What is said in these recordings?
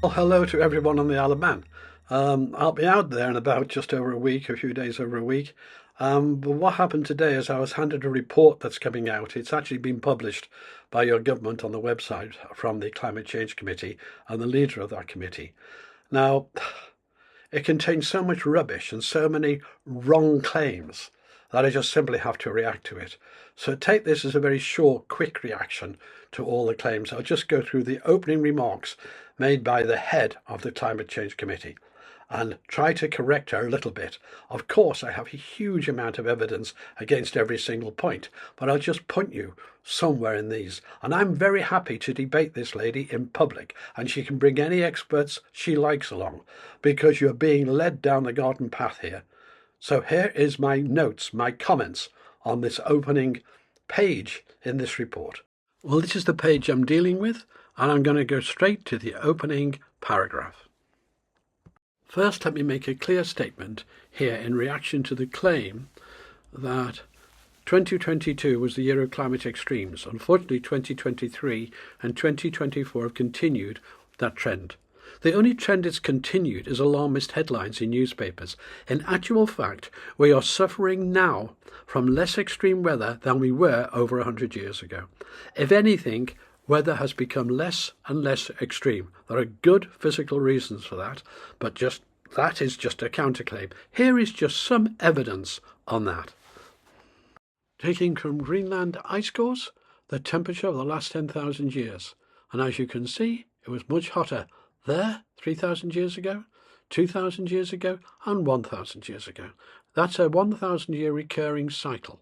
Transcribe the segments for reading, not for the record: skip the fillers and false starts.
Well, hello to everyone on the Isle of Man. I'll be out there in about just over a week, a few days over a week. But what happened today is I was handed a report that's coming out. It's actually been published by your government on the website from the Climate Change Committee and the leader of that committee. Now, it contains so much rubbish and so many wrong claims that I just simply have to react to it. So take this as a very short, quick reaction to all the claims. I'll just go through the opening remarks made by the head of the Climate Change Committee and try to correct her a little bit. Of course, I have a huge amount of evidence against every single point, but I'll just point you somewhere in these. And I'm very happy to debate this lady in public, and she can bring any experts she likes along, because you're being led down the garden path here. So here is my notes, my comments on this opening page in this report. Well, this is the page I'm dealing with, and I'm going to go straight to the opening paragraph. First, let me make a clear statement here in reaction to the claim that 2022 was the year of climate extremes. Unfortunately, 2023 and 2024 have continued that trend. The only trend it's continued is alarmist headlines in newspapers. In actual fact, we are suffering now from less extreme weather than we were over 100 years ago. If anything, weather has become less and less extreme. There are good physical reasons for that, but that is just a counterclaim. Here is just some evidence on that. Taking from Greenland ice cores, the temperature of the last 10,000 years. And as you can see, it was much hotter there 3,000 years ago, 2,000 years ago, and 1,000 years ago. That's a 1,000-year recurring cycle.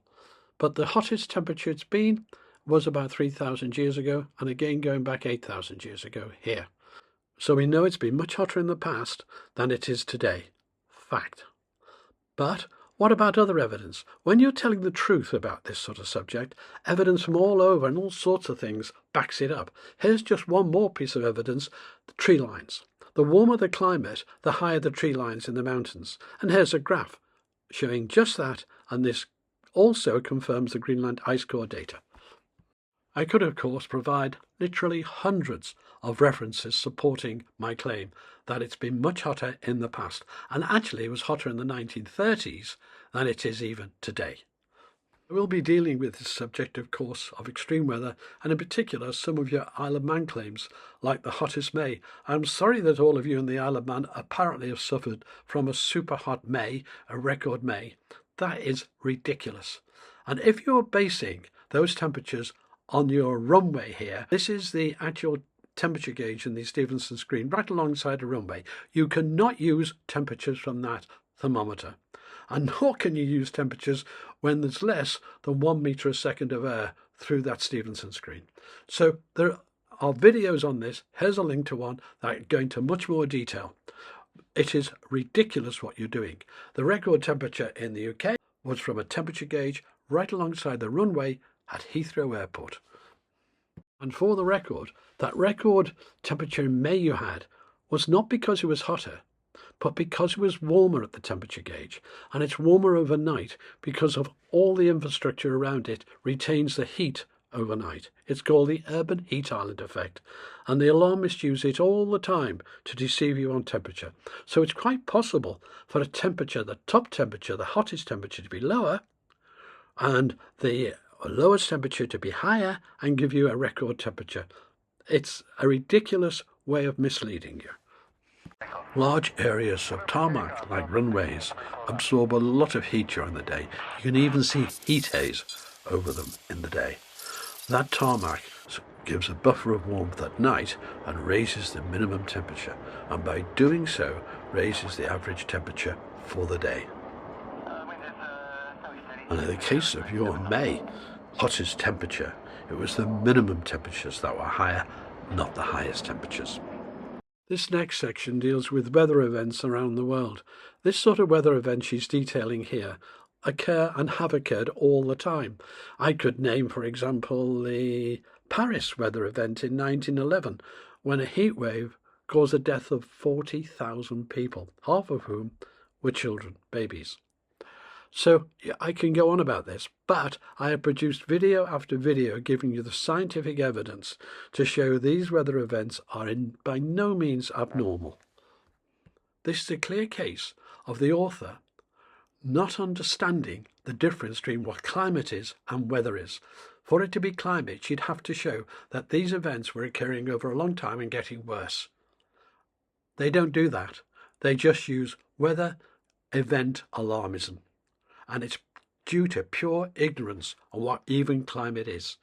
But the hottest temperature it's been was about 3,000 years ago, and again going back 8,000 years ago here. So we know it's been much hotter in the past than it is today. Fact. But what about other evidence? When you're telling the truth about this sort of subject, evidence from all over and all sorts of things backs it up. Here's just one more piece of evidence, the tree lines. The warmer the climate, the higher the tree lines in the mountains. And here's a graph showing just that, and this also confirms the Greenland ice core data. I could, of course, provide literally hundreds of references supporting my claim that it's been much hotter in the past, and actually it was hotter in the 1930s than it is even today. I will be dealing with this subject, of course, of extreme weather, and in particular some of your Isle of Man claims, like the hottest May. I'm sorry that all of you in the Isle of Man apparently have suffered from a super hot May, a record May. That is ridiculous. And if you're basing those temperatures on your runway here, this is the actual temperature gauge in the Stephenson screen right alongside the runway. You cannot use temperatures from that thermometer, and nor can you use temperatures when there's less than 1 meter a second of air through that Stephenson screen. So there are videos on this. Here's a link to one that go into much more detail. It is ridiculous what you're doing. The record temperature in the UK was from a temperature gauge right alongside the runway at Heathrow Airport. And for the record, that record temperature in May you had was not because it was hotter, but because it was warmer at the temperature gauge. And it's warmer overnight because of all the infrastructure around it retains the heat overnight. It's called the urban heat island effect. And the alarmists use it all the time to deceive you on temperature. So it's quite possible for a temperature, the top temperature, the hottest temperature, to be lower, and the lowest temperature to be higher and give you a record temperature. It's a ridiculous way of misleading you. Large areas of tarmac, like runways, absorb a lot of heat during the day. You can even see heat haze over them in the day. That tarmac gives a buffer of warmth at night and raises the minimum temperature, and by doing so raises the average temperature for the day. And in the case of your May hottest temperature, it was the minimum temperatures that were higher, not the highest temperatures. This next section deals with weather events around the world. This sort of weather event she's detailing here occur and have occurred all the time. I could name, for example, the Paris weather event in 1911, when a heat wave caused the death of 40,000 people, half of whom were children, babies. So yeah, I can go on about this, but I have produced video after video giving you the scientific evidence to show these weather events are by no means abnormal. This is a clear case of the author not understanding the difference between what climate is and weather is. For it to be climate, she'd have to show that these events were occurring over a long time and getting worse. They don't do that. They just use weather event alarmism. And it's due to pure ignorance on what even climate is.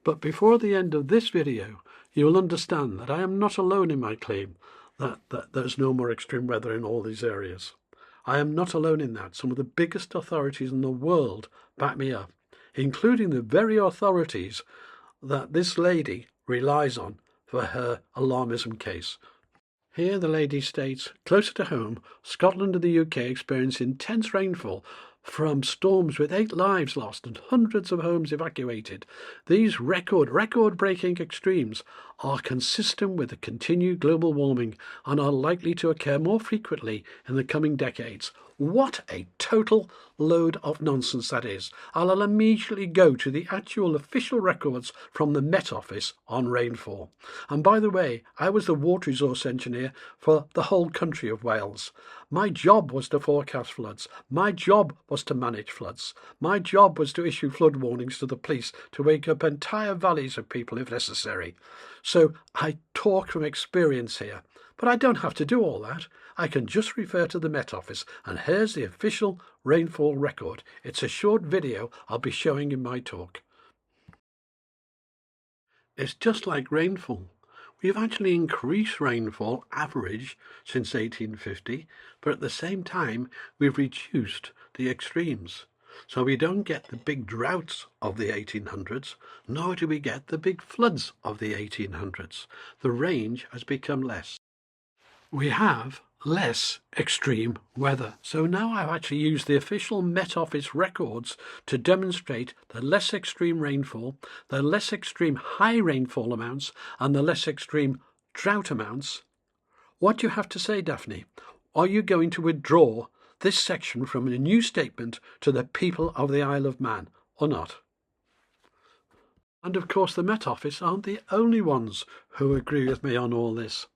But before the end of this video, you will understand that I am not alone in my claim that there's no more extreme weather in all these areas. I am not alone in that. Some of the biggest authorities in the world back me up, including the very authorities that this lady relies on for her alarmism case. Here the lady states, closer to home, Scotland and the UK experience intense rainfall from storms with 8 lives lost and hundreds of homes evacuated. These record-breaking extremes are consistent with the continued global warming and are likely to occur more frequently in the coming decades. What a total load of nonsense that is. I'll immediately go to the actual official records from the Met Office on rainfall. And by the way, I was the water resource engineer for the whole country of Wales. My job was to forecast floods. My job was to manage floods. My job was to issue flood warnings to the police to wake up entire valleys of people if necessary. So I talk from experience here. But I don't have to do all that. I can just refer to the Met Office, and here's the official rainfall record. It's a short video I'll be showing in my talk. It's just like rainfall. We've actually increased rainfall average since 1850, but at the same time we've reduced the extremes. So we don't get the big droughts of the 1800s, nor do we get the big floods of the 1800s. The range has become less. We have less extreme weather. So now I've actually used the official Met Office records to demonstrate the less extreme rainfall, the less extreme high rainfall amounts, and the less extreme drought amounts. What do you have to say, Daphne? Are you going to withdraw this section from a new statement to the people of the Isle of Man or not? And of course the Met Office aren't the only ones who agree with me on all this.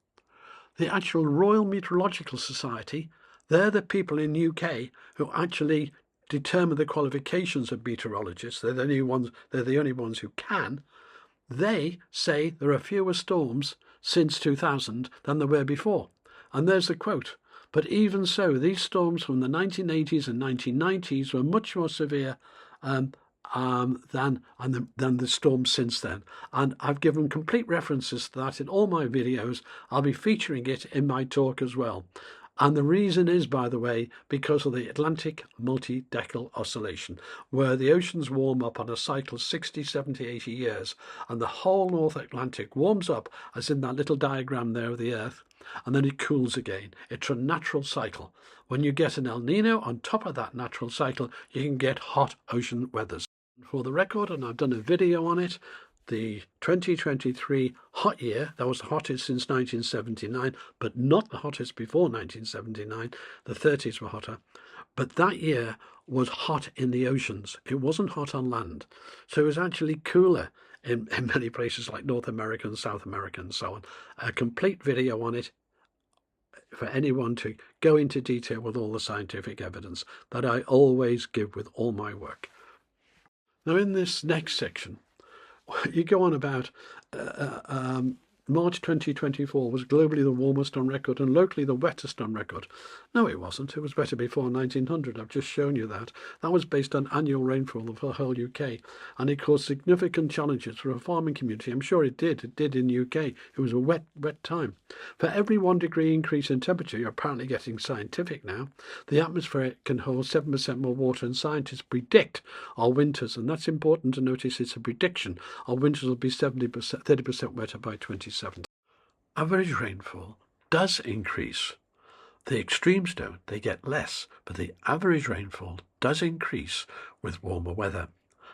The actual Royal Meteorological Society, they're the people in the UK who actually determine the qualifications of meteorologists. They're the only ones who can. They say there are fewer storms since 2000 than there were before. And there's the quote. But even so, these storms from the 1980s and 1990s were much more severe than the storms since then. And I've given complete references to that in all my videos. I'll be featuring it in my talk as well. And the reason is, by the way, because of the Atlantic multi-decadal oscillation, where the oceans warm up on a cycle of 60, 70, 80 years, and the whole North Atlantic warms up, as in that little diagram there of the Earth, and then it cools again. It's a natural cycle. When you get an El Nino on top of that natural cycle, you can get hot ocean weathers. For the record, and I've done a video on it, the 2023 hot year, that was the hottest since 1979, but not the hottest before 1979. The 30s were hotter. But that year was hot in the oceans. It wasn't hot on land. So it was actually cooler in many places like North America and South America and so on. A complete video on it for anyone to go into detail with all the scientific evidence that I always give with all my work. Now in this next section, you go on about March 2024 was globally the warmest on record and locally the wettest on record. No, it wasn't. It was better before 1900. I've just shown you that. That was based on annual rainfall of the whole UK, and it caused significant challenges for a farming community. I'm sure it did. It did in the UK. It was a wet time. For every 1 degree increase in temperature, you're apparently getting scientific now, the atmosphere can hold 7% more water, and scientists predict our winters, and that's important to notice. It's a prediction. Our winters will be 30% wetter by 2070. Average rainfall does increase. The extremes don't, they get less, but the average rainfall does increase with warmer weather.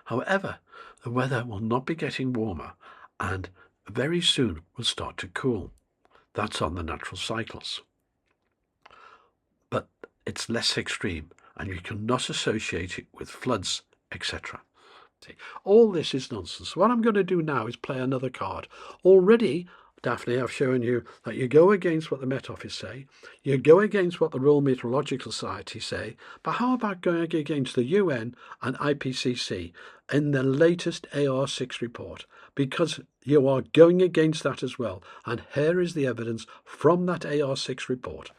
However, the weather will not be getting warmer and very soon will start to cool. That's on the natural cycles. But it's less extreme, and you cannot associate it with floods, etc. All this is nonsense. What I'm going to do now is play another card. Already, Daphne, I've shown you that you go against what the Met Office say, you go against what the Royal Meteorological Society say, but how about going against the UN and IPCC in the latest AR6 report? Because you are going against that as well. And here is the evidence from that AR6 report.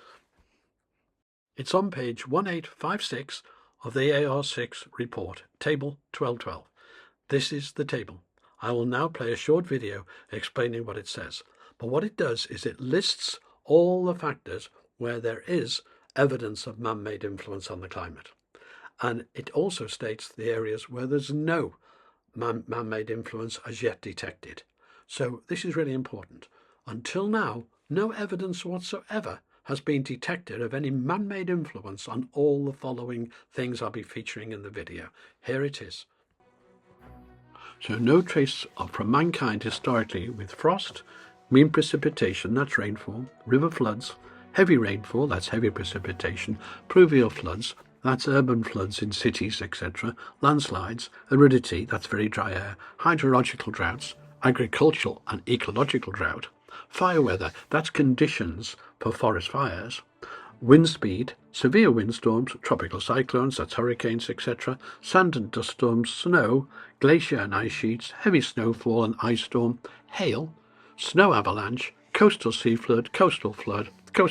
It's on page 1856 of the AR6 report, table 1212. This is the table. I will now play a short video explaining what it says. But what it does is it lists all the factors where there is evidence of man-made influence on the climate. And it also states the areas where there's no man-made influence as yet detected. So this is really important. Until now, no evidence whatsoever has been detected of any man-made influence on all the following things I'll be featuring in the video. Here it is. So no trace from mankind historically with frost, mean precipitation, that's rainfall, river floods, heavy rainfall, that's heavy precipitation, pluvial floods, that's urban floods in cities, etc., landslides, aridity, that's very dry air, hydrological droughts, agricultural and ecological drought, fire weather, that's conditions for forest fires, wind speed, severe windstorms, tropical cyclones, that's hurricanes, etc., sand and dust storms, snow, glacier and ice sheets, heavy snowfall and ice storm, hail, snow avalanche, coastal sea flood, coastal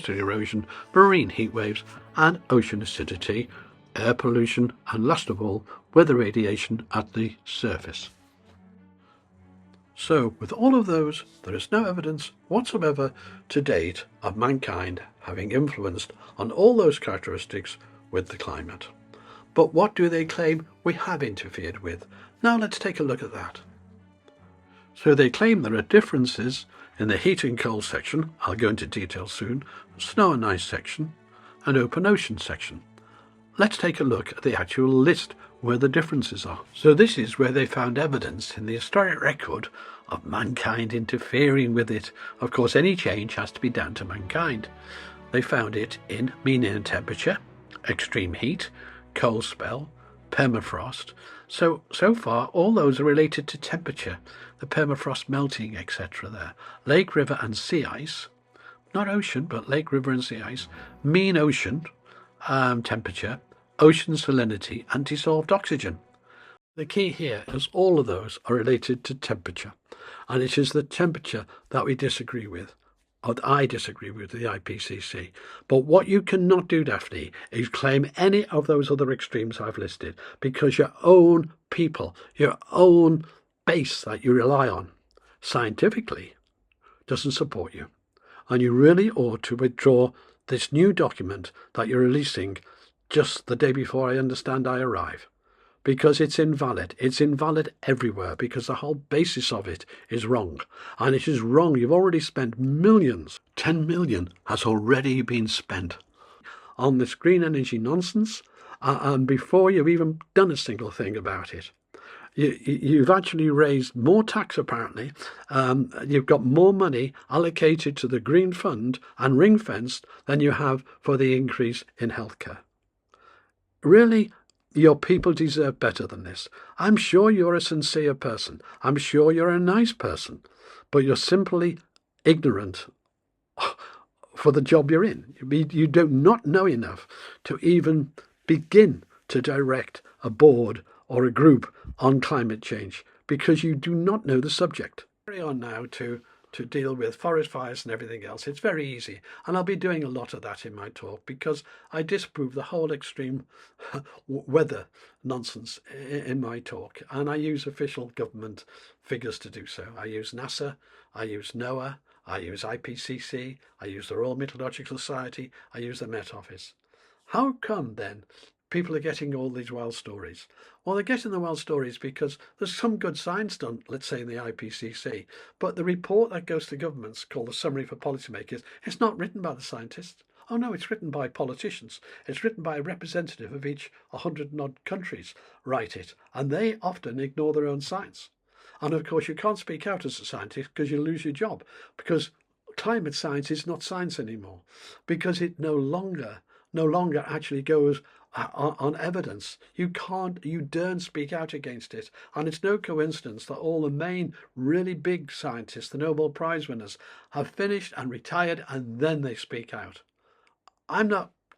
erosion, marine heat waves, and ocean acidity, air pollution, and last of all, weather radiation at the surface. So, with all of those, there is no evidence whatsoever to date of mankind having influenced on all those characteristics with the climate. But what do they claim we have interfered with? Now let's take a look at that. So they claim there are differences in the heat and cold section, I'll go into detail soon, snow and ice section, and open ocean section. Let's take a look at the actual list where the differences are. So this is where they found evidence in the historic record of mankind interfering with it. Of course, any change has to be down to mankind. They found it in mean air temperature, extreme heat, cold spell, permafrost. So far, all those are related to temperature, the permafrost melting, etc. there. Lake, river and sea ice, not ocean, but lake, river and sea ice, mean ocean temperature, ocean salinity and dissolved oxygen. The key here is all of those are related to temperature, and it is the temperature that we disagree with, or that I disagree with the IPCC. But what you cannot do, Daphne, is claim any of those other extremes I've listed, because your own people, your own base that you rely on scientifically doesn't support you. And you really ought to withdraw this new document that you're releasing just the day before I understand I arrive, because it's invalid. It's invalid everywhere because the whole basis of it is wrong. And it is wrong. You've already spent millions. 10 million has already been spent on this green energy nonsense, and before you've even done a single thing about it. You've actually raised more tax, apparently. You've got more money allocated to the Green Fund and ring-fenced than you have for the increase in healthcare. Really, your people deserve better than this. I'm sure you're a sincere person. I'm sure you're a nice person. But you're simply ignorant for the job you're in. You do not know enough to even begin to direct a board or a group on climate change because you do not know the subject. Carry on now to deal with forest fires and everything else. It's very easy, and I'll be doing a lot of that in my talk because I disprove the whole extreme weather nonsense in my talk, and I use official government figures to do so. I use NASA, I use NOAA, I use IPCC, I use the Royal Meteorological Society, I use the Met Office. How come then people are getting all these wild stories? Well, they're getting the wild stories because there's some good science done, let's say in the IPCC, but the report that goes to governments called the Summary for Policymakers, it's not written by the scientists. Oh no, it's written by politicians. It's written by a representative of each 100 and odd countries write it, and they often ignore their own science. And of course, you can't speak out as a scientist because you lose your job, because climate science is not science anymore, because it no longer actually goes on evidence. You daren't speak out against it. And it's no coincidence that all the main really big scientists, the Nobel Prize winners, have finished and retired, and then they speak out. I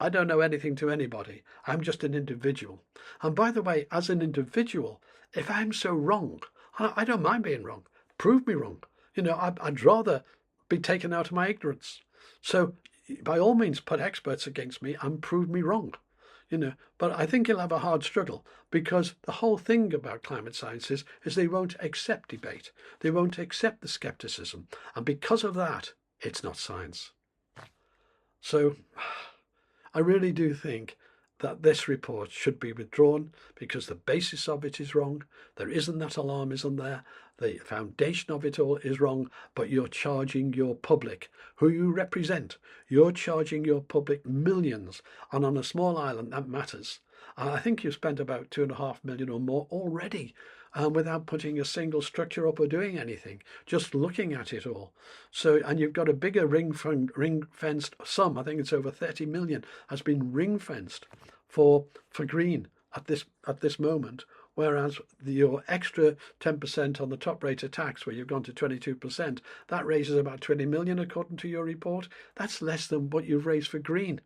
don't know anything to anybody. I'm just an individual. And by the way, as an individual, if I'm so wrong, I don't mind being wrong. Prove me wrong. I'd rather be taken out of my ignorance. So by all means, put experts against me and prove me wrong. But I think you'll have a hard struggle, because the whole thing about climate sciences is they won't accept debate. They won't accept the skepticism. And because of that, it's not science. So I really do think that this report should be withdrawn, because the basis of it is wrong. There isn't that alarmism there. The foundation of it all is wrong, but you're charging your public, who you represent, you're charging your public millions, and on a small island that matters. I think you've spent about 2.5 million or more already, without putting a single structure up or doing anything, just looking at it all. So, and you've got a bigger ring-fenced sum. I think it's over 30 million has been ring-fenced for green at this moment, whereas your extra 10% on the top rate of tax, where you've gone to 22%, that raises about 20 million according to your report. That's less than what you've raised for green.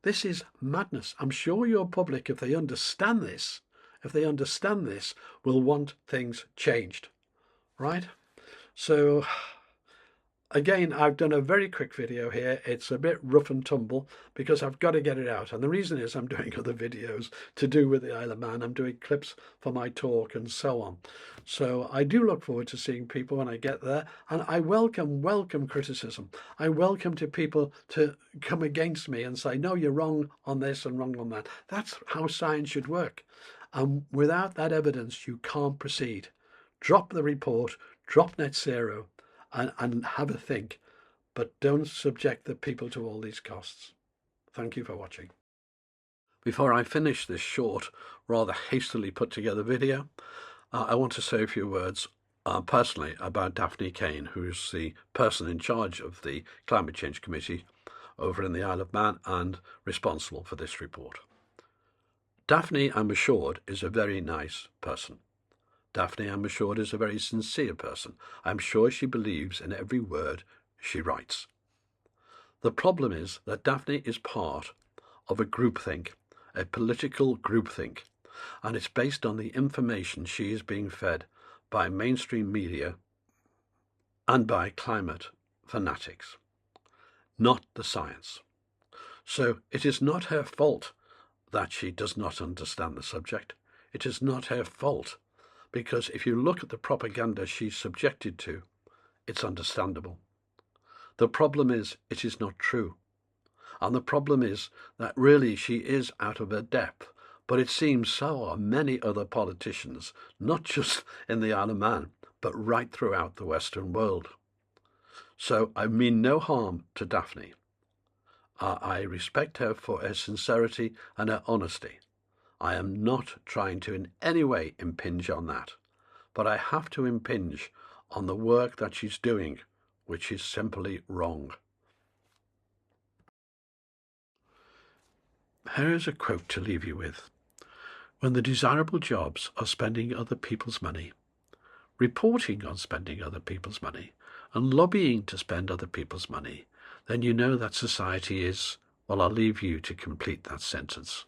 This is madness. I'm sure your public, if they understand this, will want things changed, right? So again, I've done a very quick video here. It's a bit rough and tumble because I've got to get it out. And the reason is I'm doing other videos to do with the Isle of Man. I'm doing clips for my talk and so on. So I do look forward to seeing people when I get there. And I welcome criticism. I welcome to people to come against me and say, no, you're wrong on this and wrong on that. That's how science should work. And without that evidence, you can't proceed. Drop the report, drop net zero, and have a think, but don't subject the people to all these costs. Thank you for watching. Before I finish this short, rather hastily put together video, I want to say a few words personally about Daphne Kane, who's the person in charge of the Climate Change Committee over in the Isle of Man and responsible for this report. Daphne, I'm assured, is a very nice person. Daphne, I'm assured, is a very sincere person. I'm sure she believes in every word she writes. The problem is that Daphne is part of a groupthink, a political groupthink, and it's based on the information she is being fed by mainstream media and by climate fanatics, not the science. So it is not her fault that she does not understand the subject. It is not her fault, because if you look at the propaganda she's subjected to, it's understandable. The problem is it is not true. And the problem is that really she is out of her depth. But it seems so are many other politicians, not just in the Isle of Man, but right throughout the Western world. So I mean no harm to Daphne. I respect her for her sincerity and her honesty. I am not trying to in any way impinge on that, but I have to impinge on the work that she's doing, which is simply wrong. Here is a quote to leave you with. When the desirable jobs are spending other people's money, reporting on spending other people's money, and lobbying to spend other people's money, then you know that society is, well, I'll leave you to complete that sentence.